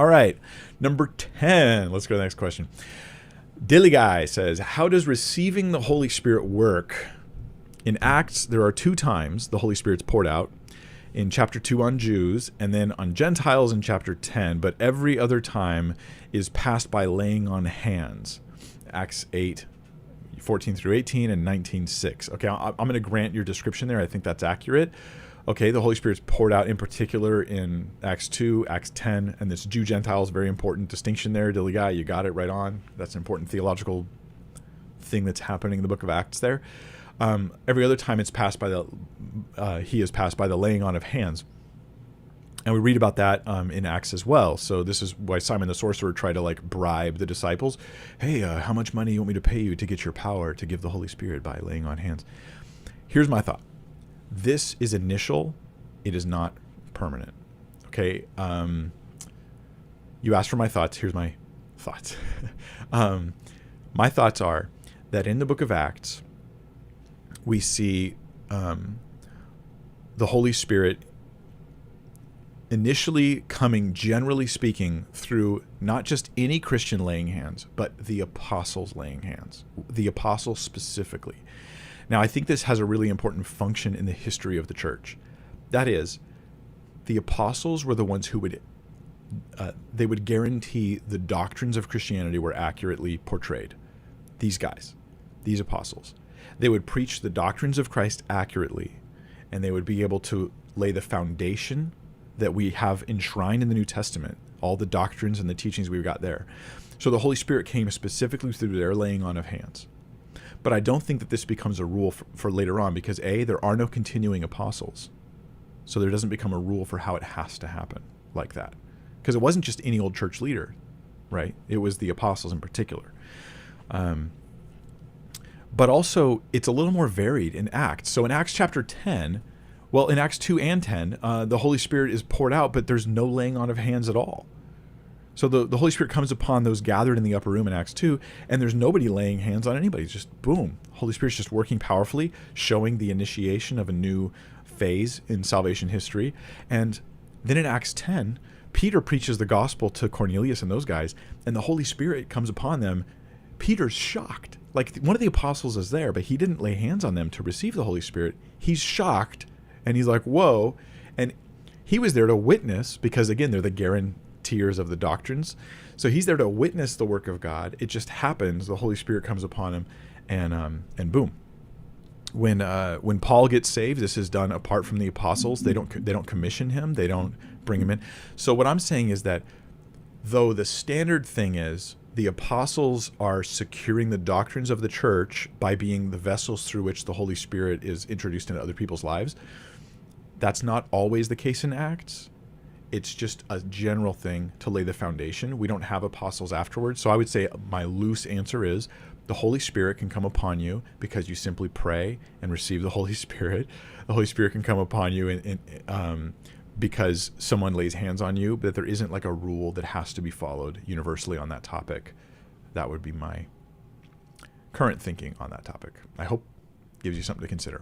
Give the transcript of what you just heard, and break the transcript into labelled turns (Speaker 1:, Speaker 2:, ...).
Speaker 1: All right. Number 10. Let's go to the next question. Dilly Guy says, how does receiving the Holy Spirit work? In Acts, there are 2 times the Holy Spirit's poured out. In chapter 2 on Jews, and then on Gentiles in chapter 10. But every other time is passed by laying on hands. Acts 8, 14 through 18, and 19:6. Okay, I'm going to grant your description there. I think that's accurate. Okay, the Holy Spirit's poured out in particular in Acts 2, Acts 10, and this Jew-Gentiles, very important distinction there. Dilly Guy, you got it right on. That's an important theological thing that's happening in the book of Acts there. Every other time it's passed by he is passed by the laying on of hands. And we read about that in Acts as well. So this is why Simon the sorcerer tried to bribe the disciples. Hey, how much money you want me to pay you to get your power to give the Holy Spirit by laying on hands? Here's my thought. This is initial. It is not permanent. Okay. You asked for my thoughts. Here's my thoughts. My thoughts are that in the book of Acts, we see the Holy Spirit initially coming, generally speaking, through not just any Christian laying hands, but the apostles laying hands, the apostles specifically. Now, I think this has a really important function in the history of the church. That is, the apostles were the ones who would they would guarantee the doctrines of Christianity were accurately portrayed. These guys, these apostles, they would preach the doctrines of Christ accurately, and they would be able to lay the foundation that we have enshrined in the New Testament, all the doctrines and the teachings we've got there. So the Holy Spirit came specifically through their laying on of hands. But I don't think that this becomes a rule for later on because, A, there are no continuing apostles. So there doesn't become a rule for how it has to happen like that. Because it wasn't just any old church leader, right? It was the apostles in particular. But also, it's a little more varied in Acts. So in Acts chapter 10, well, in Acts 2 and 10, the Holy Spirit is poured out, but there's no laying on of hands at all. So the Holy Spirit comes upon those gathered in the upper room in Acts 2, and there's nobody laying hands on anybody. It's just boom. Holy Spirit's just working powerfully, showing the initiation of a new phase in salvation history. And then in Acts 10, Peter preaches the gospel to Cornelius and those guys, and the Holy Spirit comes upon them. Peter's shocked. One of the apostles is there, but he didn't lay hands on them to receive the Holy Spirit. He's shocked, and he's like, whoa. And he was there to witness, because again, they're the guarantors of the doctrines. So he's there to witness the work of God. It just happens. The Holy Spirit comes upon him, and boom. When Paul gets saved, this is done apart from the apostles. They don't commission him. They don't bring him in. So what I'm saying is that though the standard thing is the apostles are securing the doctrines of the church by being the vessels through which the Holy Spirit is introduced into other people's lives, that's not always the case in Acts. It's just a general thing to lay the foundation. We don't have apostles afterwards. So I would say my loose answer is the Holy Spirit can come upon you because you simply pray and receive the Holy Spirit. The Holy Spirit can come upon you because someone lays hands on you, but there isn't a rule that has to be followed universally on that topic. That would be my current thinking on that topic. I hope it gives you something to consider.